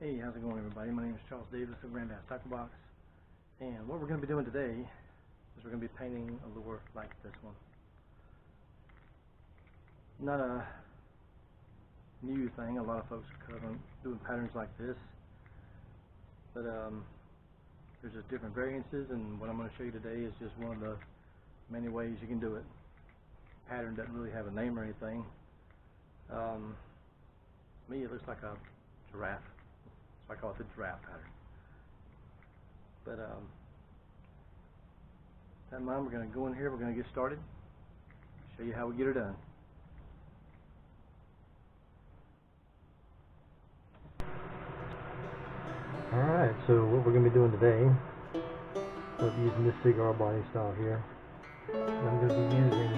Hey, how's it going, everybody? My name is Charles Davis of Granddad's Tackle Box, and what we're going to be doing today is we're going to be painting a lure like this one. Not a new thing. A lot of folks are doing patterns like this, but there's just different variances, and what I'm going to show you today is just one of the many ways you can do it. Pattern doesn't really have a name or anything. To me, it looks like a giraffe. So I call it the giraffe pattern. But that in mind, we're going to go in here, we're going to get started, show you how we get her done. Alright, so what we're going to be doing today, we'll be using this cigar body style here. And I'm going to be using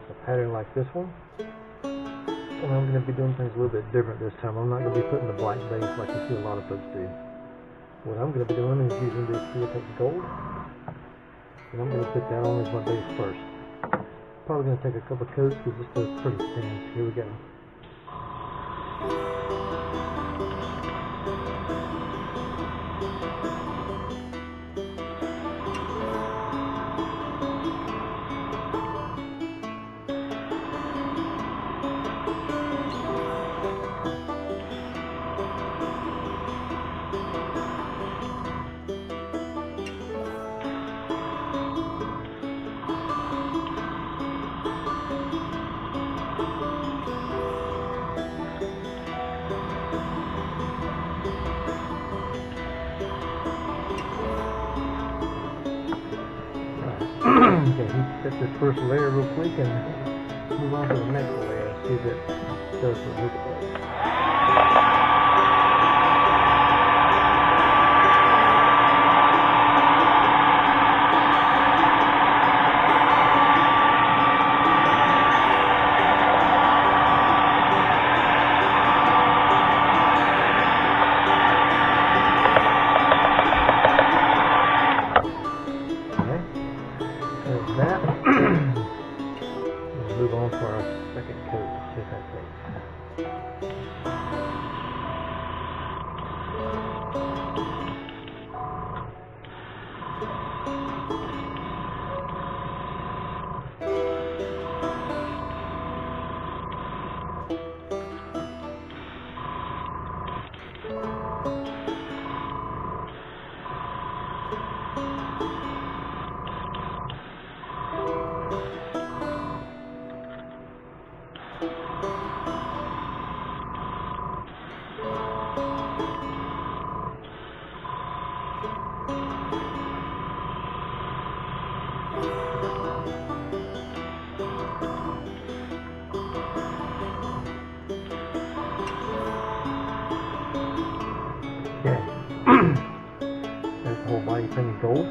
a pattern like this one. And I'm going to be doing things a little bit different this time. I'm not going to be putting the black base like you see a lot of folks do. What I'm going to be doing is using this Createx Gold. And I'm going to put that on as my base first. Probably going to take a couple of coats because this stuff's pretty thin. So here we go. Okay, he set this first layer real quick and move on to the next layer and see if it does what it looks like. That. We'll move on to our second coat, see if that takes. Okay, there's the whole body painted gold.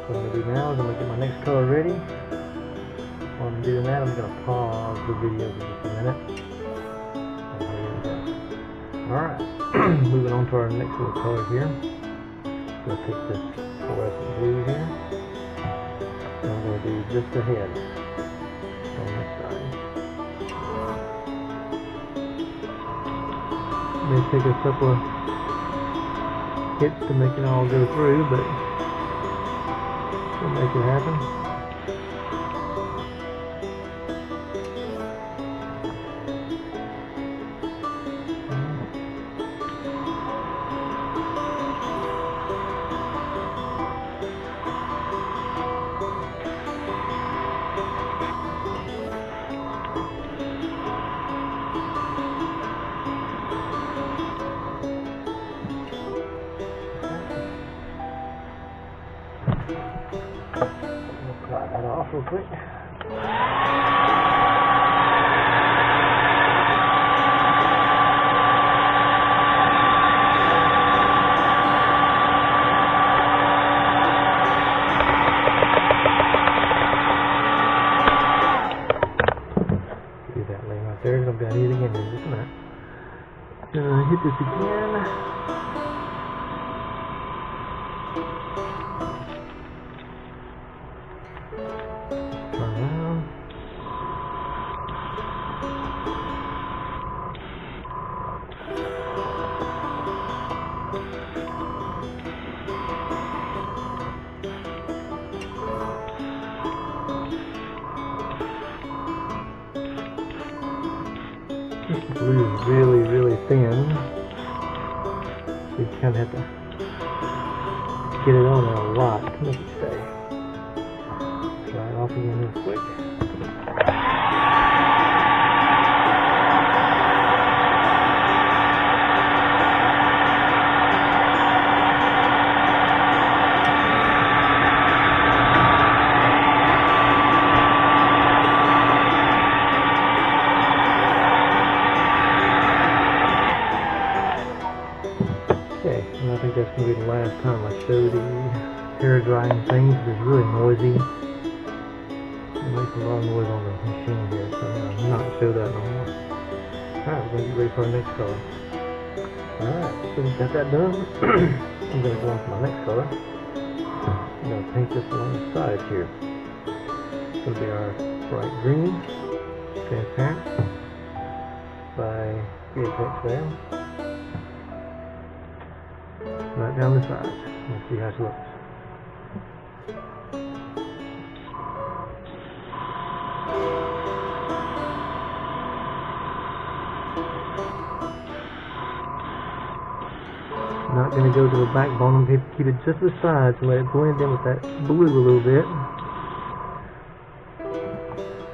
What I'm going to do now is I'm going to get my next color ready. While I'm doing that, I'm going to pause the video for just a minute. And here we go. Alright, moving on to our next little color here. I'm going to take this fluorescent blue here. And I'm going to do just the head on this side. May take a couple of hits to make it all go through, but we'll make it happen. Cut that off real quick. See that laying right there? I'm going to hit it again in just a minute. Gonna hit this again. Turn around. This blue is really, really thin. So you kind of have to get it on there a lot to make it stay. Try it off again real quick. Okay, and I think that's going to be the last time I show the hair drying things. It's really noisy. It makes a lot of noise on the machine here, so I'm going to not show that no more. Alright, we're going to get ready for our next color. Alright, so we've got that done. I'm going to go on to my next color. I'm going to paint this along the sides here. It's going to be our bright green, transparent, by Createx there. Right down the sides. Let's see how she looks. Not going to go to the backbone. I'm going to keep it just to the sides and let it blend in with that blue a little bit.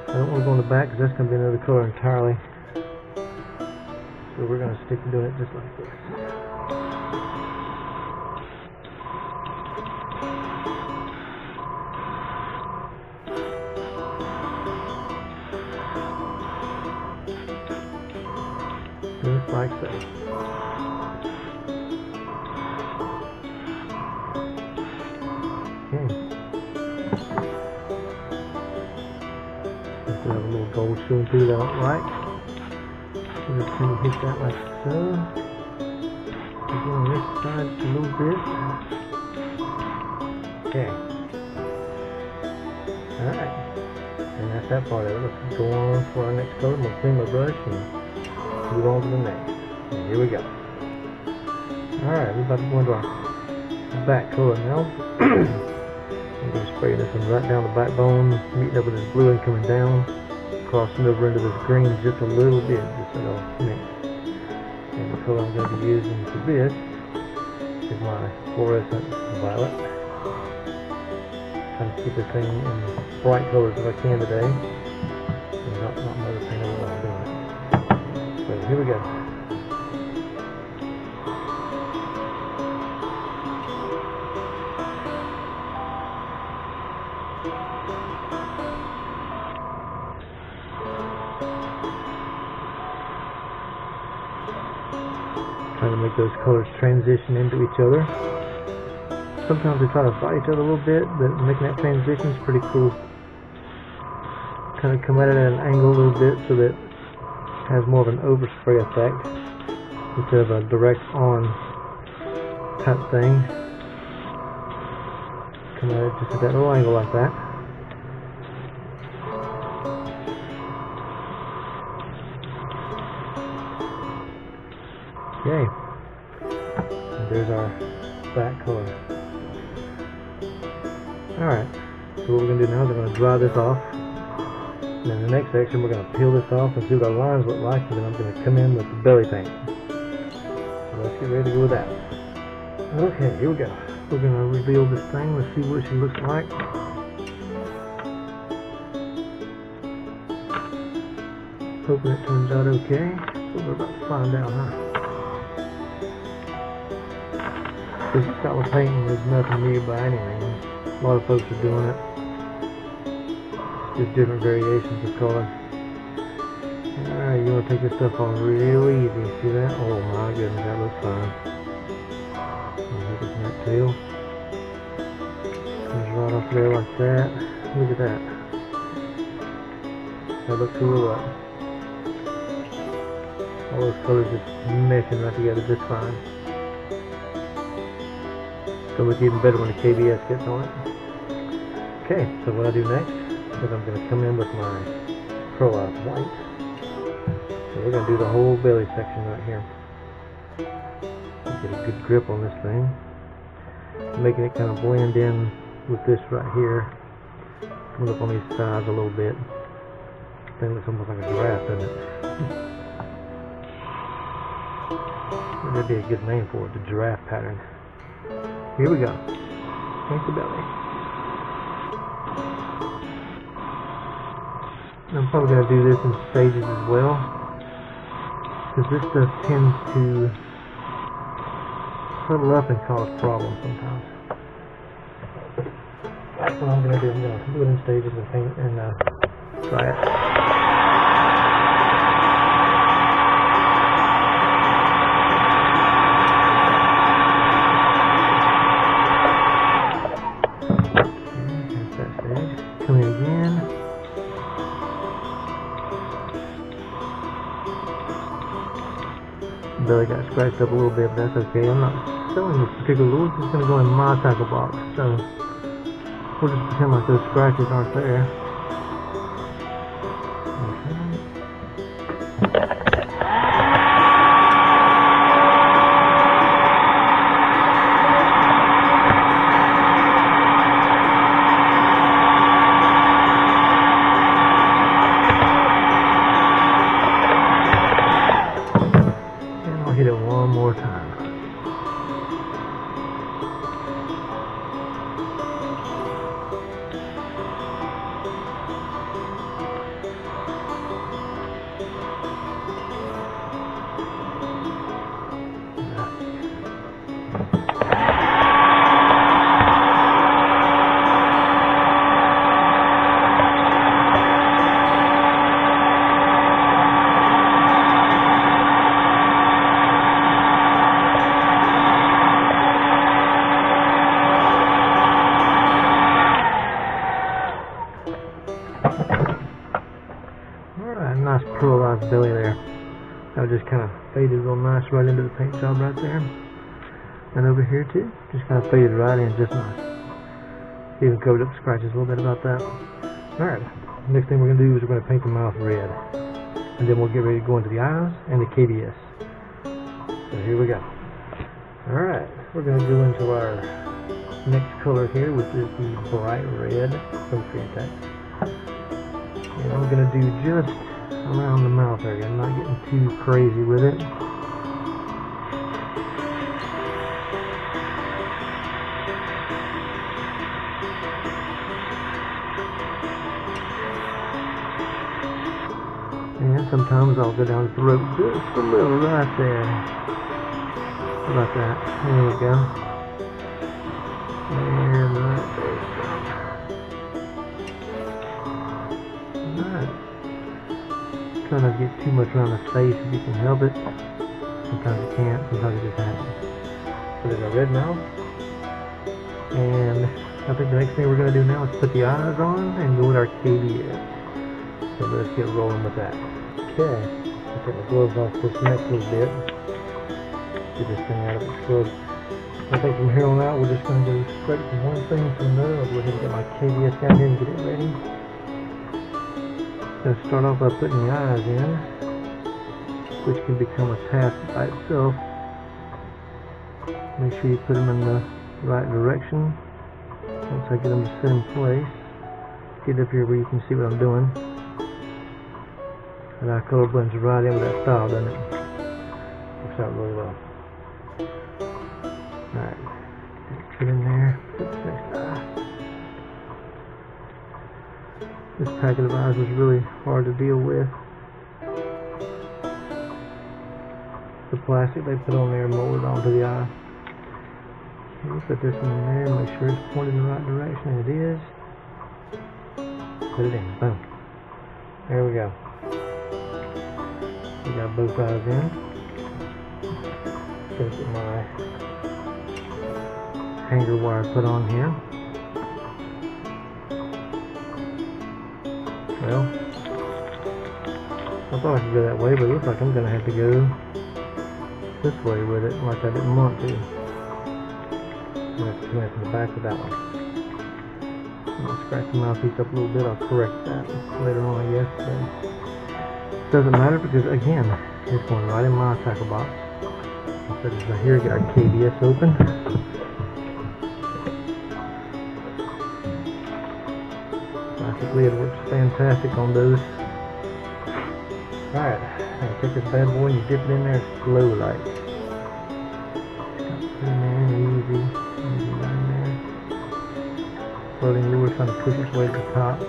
I don't want to go on the back because that's going to be another color entirely. So we're going to stick to doing it just like this. Just like so. Okay. Just have a little gold showing through that right. So just kind of hit that like so. Again on this side just a little bit. Okay. Alright. And that's that part of it. Let's go on for our next color. I'm going to clean my brush and move on to the next. And here we go. Alright, we're about to go into our back color now. I'm going to spray this one right down the backbone, meeting up with this blue and coming down, crossing over into this green just a little bit, just so it'll mix. And the color I'm going to be using for this is my fluorescent violet. Trying to keep this thing in bright colors if I can today. And not another thing while I'm doing it. So here we go. Trying to make those colors transition into each other. Sometimes they try to fight each other a little bit, but making that transition is pretty cool. Kind of come at it at an angle a little bit so that has more of an overspray effect instead of a direct on type thing. Come at it just at that little angle like that. Okay, and there's our back color. Alright, so what we're going to do now is we're going to dry this off. And in the next section we're going to peel this off and see what our lines look like, and then I'm going to come in with the belly paint. So let's get ready to go with that. Okay, here we go. We're going to reveal this thing. Let's see what she looks like. Hoping it turns out okay. But we're about to find out, huh? This style of painting is nothing new by any means. A lot of folks are doing it. Just different variations of color. Alright, you want to take this stuff off real easy. See that? Oh my goodness, that looks fine. Look at that tail. Comes right off there like that. Look at that. That looks cool up. All those colors just meshing right together just fine. It's going to look even better when the KBS gets on it. Okay, so what I do next is I'm going to come in with my Pearlized White. So we're going to do the whole belly section right here. Get a good grip on this thing. Making it kind of blend in with this right here. Coming up on these sides a little bit. This thing looks almost like a giraffe, doesn't it? That'd be a good name for it, the giraffe pattern. Here we go. Paint the belly. I'm probably going to do this in stages as well, because this stuff tends to huddle up and cause problems sometimes. That's what I'm going to do. I'm going to do it in stages and paint and try it. Come in again. Belly got scratched up a little bit, but that's okay. I'm not selling this particular lure. It's just going to go in my tackle box. So we'll just pretend like those scratches aren't there. Hit it one more time. Alright, nice pluralized belly there. That just kind of faded real nice right into the paint job right there. And over here too, just kind of faded right in just nice. Even covered up the scratches a little bit about that. Alright, next thing we're going to do is we're going to paint the mouth red. And then we'll get ready to go into the eyes and the KBS. So here we go. Alright, we're going to go into our next color here, which is the bright red from Createx. And I'm going to do just around the mouth area. I'm not getting too crazy with it. And sometimes I'll go down the throat just a little right there. How about that? There we go. And right there. Alright. Try not to get too much around the face if you can help it. Sometimes you can't, sometimes it just happens. So there's our red mouth. And I think the next thing we're going to do now is put the eyes on and go with our KBS. So let's get rolling with that. Okay, I'll take my gloves off this next little bit. Get this thing out of its glove. I think from here on out we're just going to go straight from one thing to another. I'll go ahead and get my KBS down here and get it ready. Going to start off by putting the eyes in, which can become a task by itself. Make sure you put them in the right direction. Once I get them set in place, get up here where you can see what I'm doing. And our color blends right in with that style, doesn't it? Works out really well. Alright, get in there, put this next eye. This packet of eyes was really hard to deal with. The plastic they put on there molded onto the eye. Okay, put this in there, make sure it's pointed in the right direction, and it is. Put it in, boom. There we go. We got both eyes in. Gonna get my hanger wire put on here. Well, I thought I could go that way, but it looks like I'm gonna have to go this way with it, like I didn't want to. I'm gonna have to come in from the back with that one. I'll scratch the mouthpiece up a little bit. I'll correct that later on, I guess. But it doesn't matter because, again, it's going right in my tackle box. I'll set this right here, get our KBS open. Plastic lid works fantastic on those. Alright, now you take this bad boy and you dip it in there slow like. trying to push its way to the top.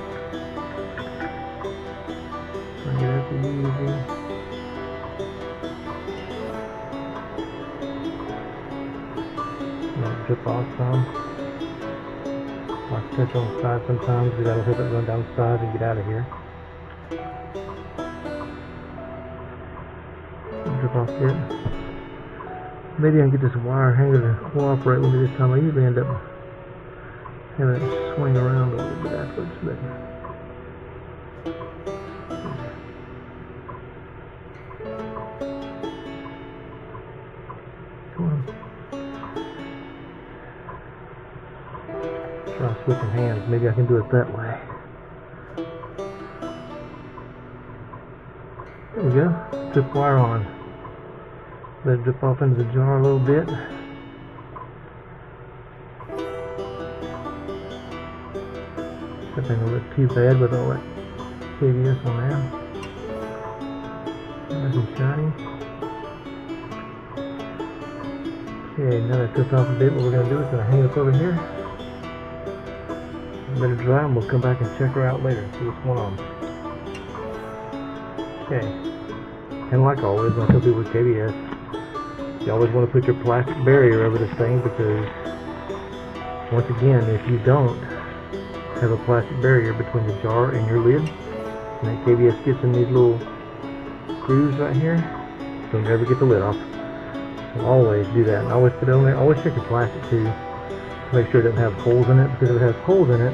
Bring it up easy. Drip off some. Like touch on the side sometimes, because that'll help it run down the side and get out of here. Drip off it. Maybe I can get this wire hanger to cooperate with me this time. I usually end up having it swing around a little bit afterwards, but try switching hands. Maybe I can do it that way. There we go. Drip wire on. Let it drip off into the jar a little bit. That didn't look too bad with all that KBS on there. Nice and shiny. Okay, now that it's dripped off a bit, what we're going to do is going to hang this over here. Let it dry and we'll come back and check her out later and see what's going on. Okay. And like always, when I tell people with KBS, you always want to put your plastic barrier over this thing, because once again, if you don't have a plastic barrier between the jar and your lid, and that KBS gets in these little grooves right here, you'll never get the lid off. So always do that. And always put it on there. Always check your plastic too, to make sure it doesn't have holes in it, because if it has holes in it,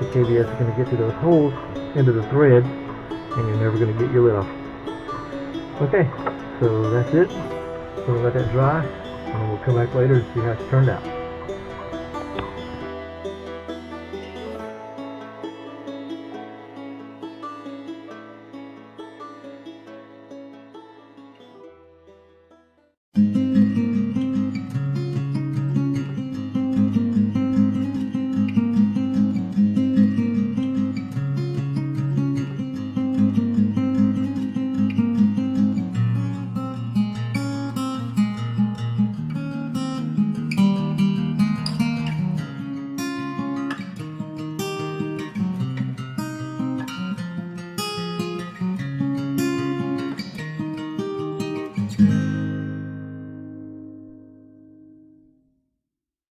the KBS is going to get through those holes into the thread, and you're never going to get your lid off. Okay, so that's it. We'll let that dry, and then we'll come back later and see how it's turned out. Mm-hmm.